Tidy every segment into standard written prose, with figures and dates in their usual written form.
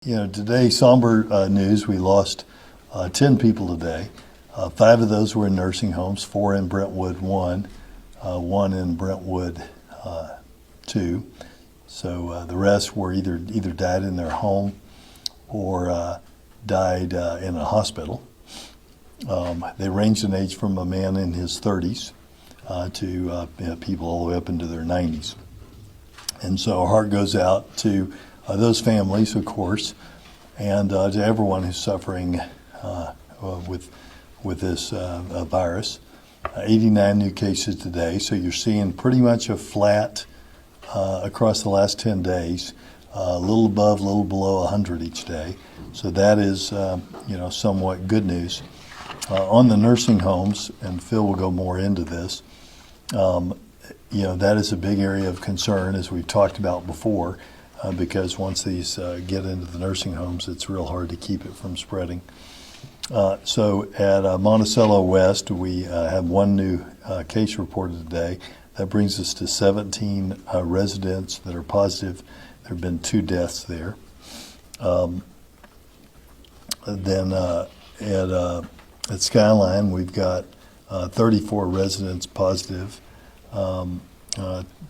Today, somber news. We lost 10 people today. 5 of those were in nursing homes, 4 in Brentwood 1, 1 in Brentwood 2. So the rest were either died in their home or died in a hospital. They ranged in age from a man in his 30s to people all the way up into their 90s. And so our heart goes out to those families, of course, and to everyone who's suffering with this virus. 89 new cases today, so you're seeing pretty much a flat across the last 10 days, a little above, a little below 100 each day. So that is, somewhat good news. On the nursing homes, and Phil will go more into this, that is a big area of concern, as we've talked about before. Because once these get into the nursing homes, it's real hard to keep it from spreading. So at Monticello West, we have 1 new case reported today. That brings us to 17 residents that are positive. There have been 2 deaths there. Then at Skyline, we've got 34 residents positive.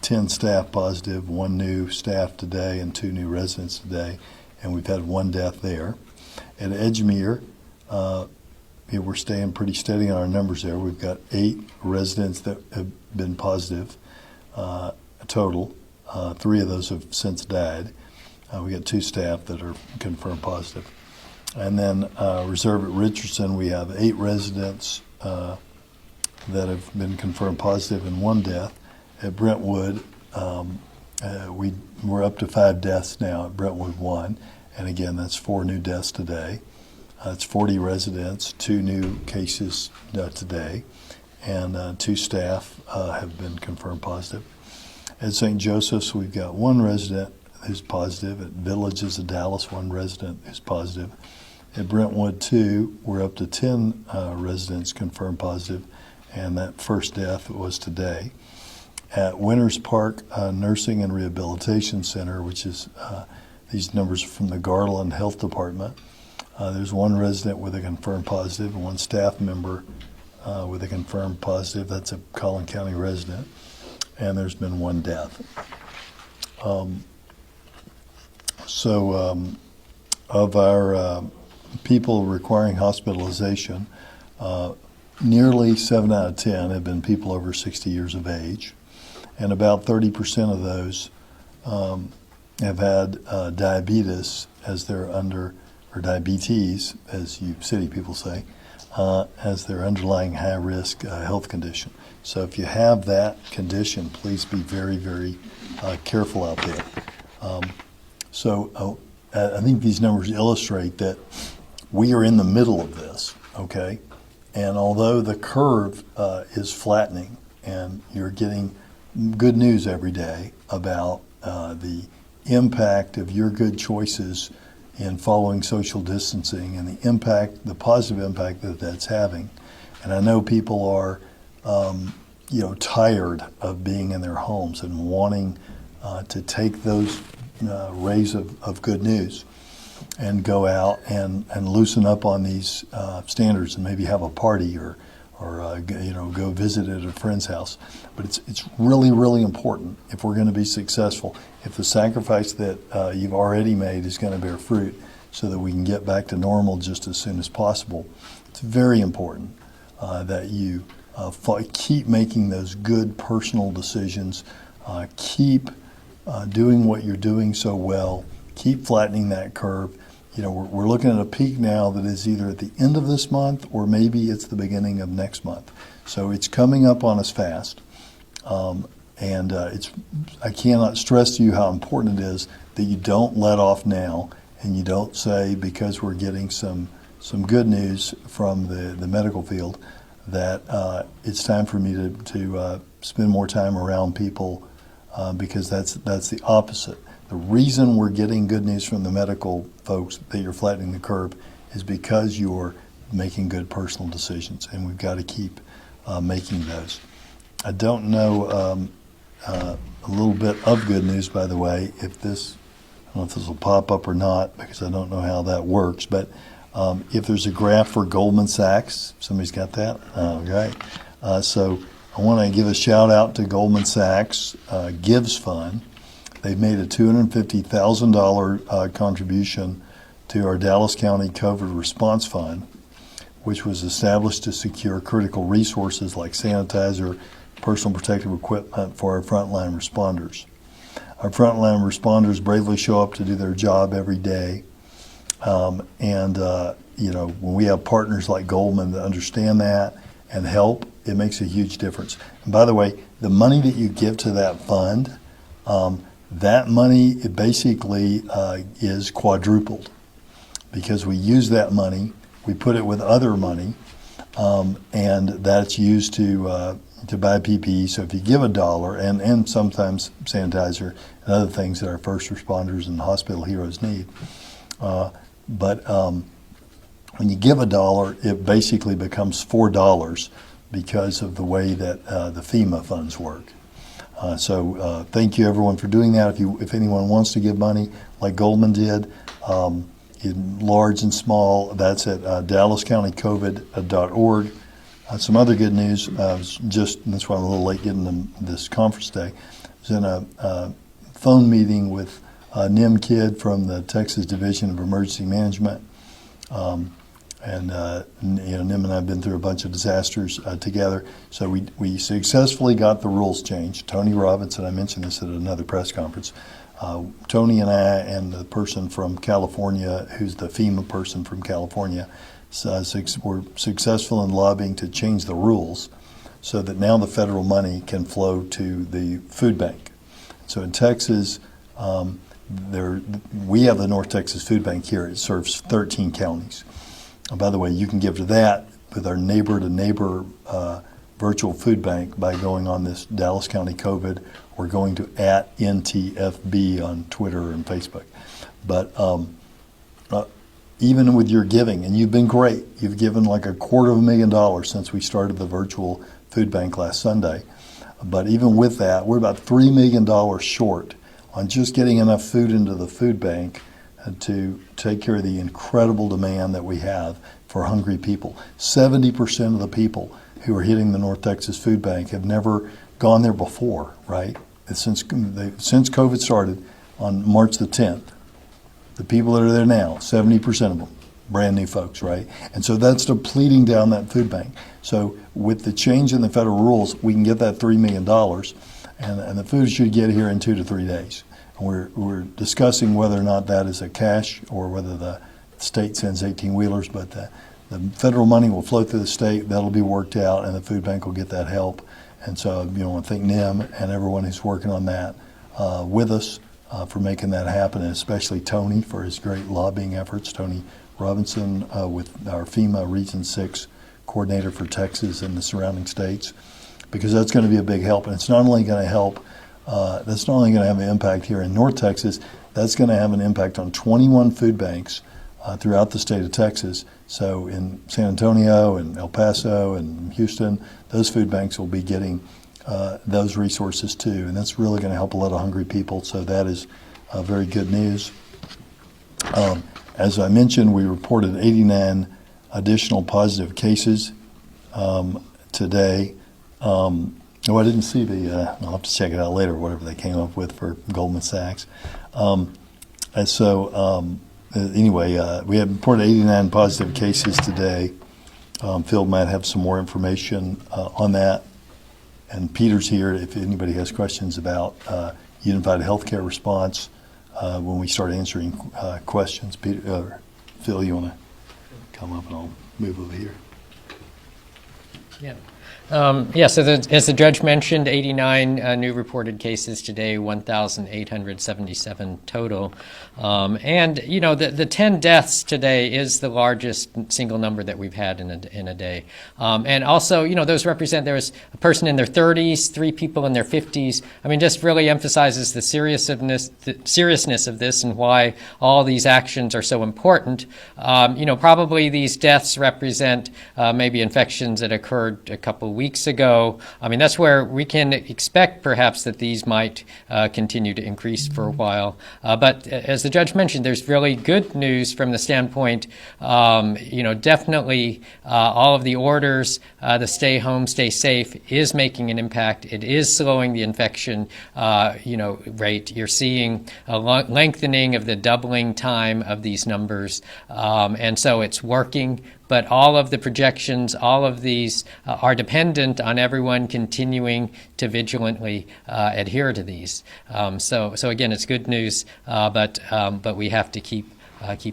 10 staff positive, 1 new staff today and 2 new residents today, and we've had 1 death there. At Edgemere, we're staying pretty steady on our numbers there. We've got 8 residents that have been positive total. 3 of those have since died. We got 2 staff that are confirmed positive. And then Reserve at Richardson, we have 8 residents that have been confirmed positive and 1 death. At Brentwood, we're up to 5 deaths now at Brentwood 1, and again, that's 4 new deaths today. It's 40 residents, 2 new cases today, and 2 staff have been confirmed positive. At St. Joseph's, we've got 1 resident who's positive. At Villages of Dallas, 1 resident who's positive. At Brentwood 2, we're up to 10 residents confirmed positive, and that first death was today. At Winters Park Nursing and Rehabilitation Center, which is these numbers are from the Garland Health Department, there's 1 resident with a confirmed positive and 1 staff member with a confirmed positive. That's a Collin County resident, and there's been 1 death. Of our people requiring hospitalization, nearly 7 out of 10 have been people over 60 years of age. And about 30% of those have had diabetes as they're or diabetes, as you city people say, as their underlying high-risk health condition. So if you have that condition, please be very, very careful out there. I think these numbers illustrate that we are in the middle of this, okay? And although the curve is flattening and you're getting good news every day about the impact of your good choices in following social distancing and the positive impact that that's having. And I know people are, tired of being in their homes and wanting to take those rays of good news and go out and loosen up on these standards and maybe have a party or go visit at a friend's house. But it's really, really important if we're going to be successful, if the sacrifice that you've already made is going to bear fruit so that we can get back to normal just as soon as possible. It's very important that you keep making those good personal decisions, keep doing what you're doing so well, keep flattening that curve. We're looking at a peak now that is either at the end of this month or maybe it's the beginning of next month. So it's coming up on us fast. I cannot stress to you how important it is that you don't let off now and you don't say, because we're getting some good news from the medical field, that it's time for me to spend more time around people, because that's the opposite. The reason we're getting good news from the medical folks that you're flattening the curve is because you're making good personal decisions, and we've got to keep making those. I don't know, a little bit of good news, by the way, if this don't know if this will pop up or not because I don't know how that works, but if there's a graph for Goldman Sachs, somebody's got that? Okay. So I want to give a shout out to Goldman Sachs Gives Fund. They've made a $250,000 contribution to our Dallas County COVID Response Fund, which was established to secure critical resources like sanitizer, personal protective equipment for our frontline responders. Our frontline responders bravely show up to do their job every day. When we have partners like Goldman that understand that and help, it makes a huge difference. And by the way, the money that you give to that fund, that money it basically is quadrupled because we use that money, we put it with other money, and that's used to buy PPE. So if you give $1 and sometimes sanitizer and other things that our first responders and hospital heroes need, but when you give $1, it basically becomes $4 because of the way that the FEMA funds work. So thank you everyone for doing that. If anyone wants to give money like Goldman did, in large and small, that's at dallascountycovid.org. Some other good news, that's why I'm a little late getting to this conference day. I was in a phone meeting with Nim Kidd from the Texas Division of Emergency Management. Nim and I have been through a bunch of disasters together. So we successfully got the rules changed. Tony Robinson, I mentioned this at another press conference. Tony and I and the person from California, who's the FEMA person from California, were successful in lobbying to change the rules so that now the federal money can flow to the food bank. So in Texas, we have the North Texas Food Bank here. It serves 13 counties. And by the way, you can give to that with our neighbor-to-neighbor virtual food bank by going on this Dallas County COVID or going to @NTFB on Twitter and Facebook. But even with your giving, and you've been great, you've given like $250,000 since we started the virtual food bank last Sunday. But even with that, we're about $3 million short on just getting enough food into the food bank to take care of the incredible demand that we have for hungry people. 70% of the people who are hitting the North Texas Food Bank have never gone there before, right? Since COVID started on March the 10th, the people that are there now, 70% of them, brand new folks, right? And so that's depleting down that food bank. So with the change in the federal rules, we can get that $3 million, and the food should get here in 2 to 3 days. And we're discussing whether or not that is a cash or whether the state sends 18-wheelers, but the federal money will flow through the state, that'll be worked out, and the food bank will get that help. And so I want to thank Nim and everyone who's working on that with us for making that happen, and especially Tony for his great lobbying efforts. Tony Robinson with our FEMA Region 6 coordinator for Texas and the surrounding states, because that's going to be a big help. And it's not only going to help, that's not only going to have an impact here in North Texas, that's going to have an impact on 21 food banks throughout the state of Texas. So in San Antonio and El Paso and Houston, those food banks will be getting those resources too. And that's really going to help a lot of hungry people. So that is very good news. As I mentioned, we reported 89 additional positive cases today. I didn't see I'll have to check it out later, whatever they came up with for Goldman Sachs. Anyway, we have reported 89 positive cases today. Phil might have some more information on that. And Peter's here if anybody has questions about unified healthcare response when we start answering questions. Phil, you want to come up and I'll move over here. Yeah. So as the judge mentioned, 89 new reported cases today, 1,877 total. The 10 deaths today is the largest single number that we've had in a day. And also, those represent, there was a person in their 30s, 3 people in their 50s. I mean, just really emphasizes the seriousness of this and why all these actions are so important. Probably these deaths represent maybe infections that occurred a couple weeks ago. I mean, that's where we can expect perhaps that these might continue to increase for a while. But as the judge mentioned, there's really good news from the standpoint, definitely all of the orders, the stay home, stay safe is making an impact. It is slowing the infection, rate. You're seeing a lengthening of the doubling time of these numbers. And so it's working. But all of the projections, all of these are dependent on everyone continuing to vigilantly adhere to these. So again, it's good news, but we have to keep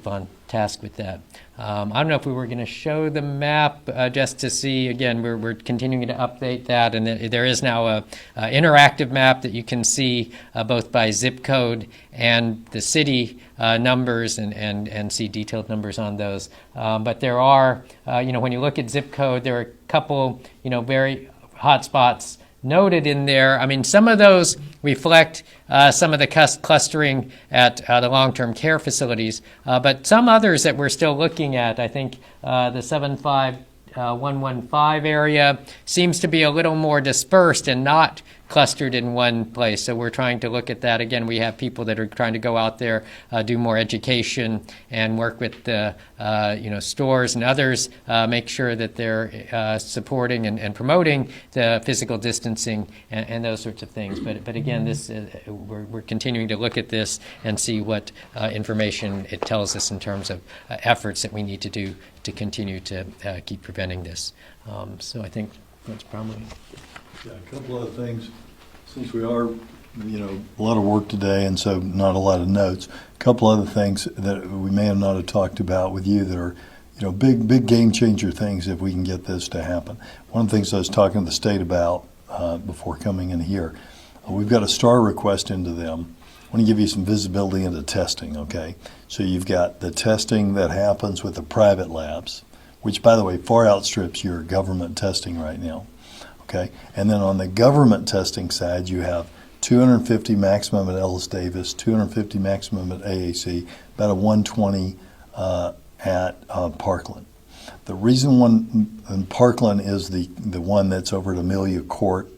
on task with that. I don't know if we were going to show the map just to see. Again, we're continuing to update that, and there is now a interactive map that you can see both by zip code and the city numbers, and see detailed numbers on those. But there are, when you look at zip code, there are a couple, very hot spots noted in there. I mean, some of those reflect some of the clustering at the long-term care facilities, but some others that we're still looking at, I think the 75115 area seems to be a little more dispersed and not clustered in one place. So we're trying to look at that. Again, we have people that are trying to go out there, do more education and work with the stores and others, make sure that they're supporting and promoting the physical distancing and those sorts of things. But again, this we're continuing to look at this and see what information it tells us in terms of efforts that we need to do to continue to keep preventing this. So I think that's probably... Yeah, a couple other things. Since we are, a lot of work today, and so not a lot of notes. A couple other things that we may have not have talked about with you that are, big game changer things if we can get this to happen. One of the things I was talking to the state about before coming in here, we've got a STAR request into them. I want to give you some visibility into testing, okay? So you've got the testing that happens with the private labs, which, by the way, far outstrips your government testing right now. Okay, and then on the government testing side, you have 250 maximum at Ellis Davis, 250 maximum at AAC, about a 120 at Parkland. The reason one in Parkland is the one that's over at Amelia Court,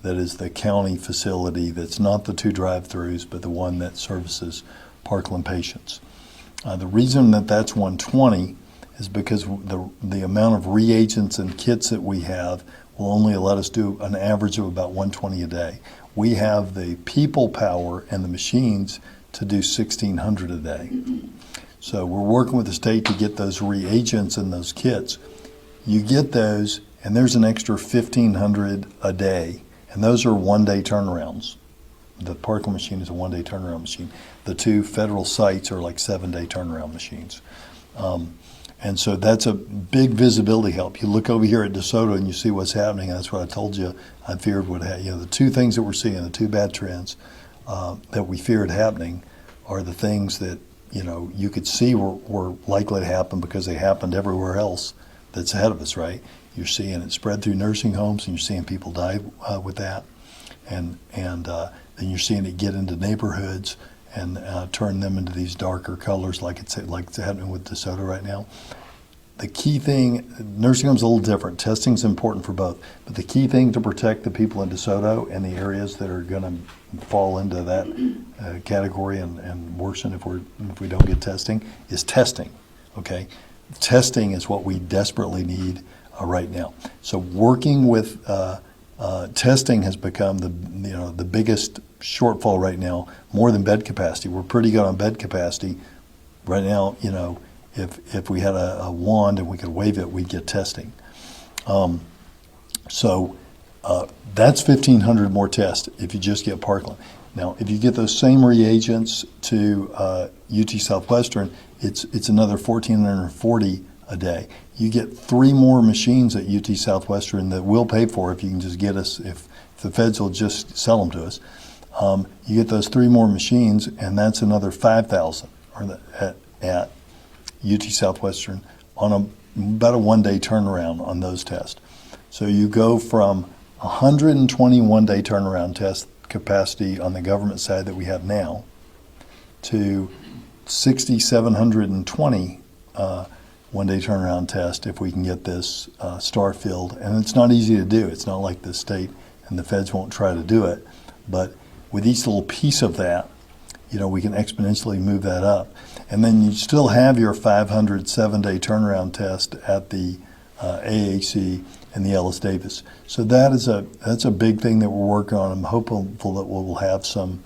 that is the county facility that's not the 2 drive-throughs, but the one that services Parkland patients. The reason that that's 120 is because the amount of reagents and kits that we have will only let us do an average of about 120 a day. We have the people power and the machines to do 1,600 a day. So we're working with the state to get those reagents and those kits. You get those, and there's an extra 1,500 a day, and those are one-day turnarounds. The Parkland machine is a one-day turnaround machine. The 2 federal sites are like 7-day turnaround machines. And so that's a big visibility help. You look over here at DeSoto and you see what's happening. And that's what I told you I feared would happen. The 2 things that we're seeing, the 2 bad trends that we feared happening are the things that, you could see were likely to happen because they happened everywhere else that's ahead of us, right? You're seeing it spread through nursing homes, and you're seeing people die with that. And then you're seeing it get into neighborhoods and turn them into these darker colors like it's happening with DeSoto right now. The key thing, nursing home's a little different. Testing's important for both. But the key thing to protect the people in DeSoto and the areas that are going to fall into that category and worsen if we don't get testing is testing, okay? Testing is what we desperately need right now. So working with testing has become the biggest shortfall right now, more than bed capacity. We're pretty good on bed capacity. Right now, if we had a wand and we could wave it, we'd get testing. So that's 1,500 more tests if you just get Parkland. Now, if you get those same reagents to UT Southwestern, it's another 1,440 a day. You get 3 more machines at UT Southwestern that we'll pay for if you can just get us, if the feds will just sell them to us. You get those 3 more machines, and that's another 5,000 at UT Southwestern on about a 1-day turnaround on those tests. So you go from 121 day turnaround test capacity on the government side that we have now to 6,720 one-day turnaround test if we can get this STAR filled. And it's not easy to do. It's not like the state and the feds won't try to do it. But with each little piece of that, we can exponentially move that up. And then you still have your 500 7-day turnaround test at the AAC and the Ellis Davis. So that's a big thing that we're working on. I'm hopeful that we'll have some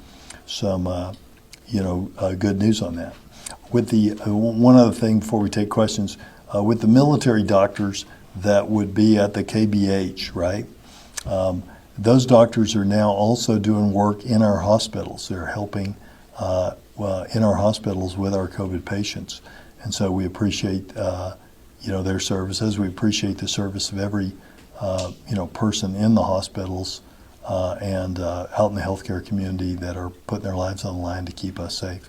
good news on that. With the one other thing before we take questions, with the military doctors that would be at the KBH, right? Those doctors are now also doing work in our hospitals. They're helping in our hospitals with our COVID patients, and so we appreciate their services. We appreciate the service of every person in the hospitals and out in the healthcare community that are putting their lives on the line to keep us safe.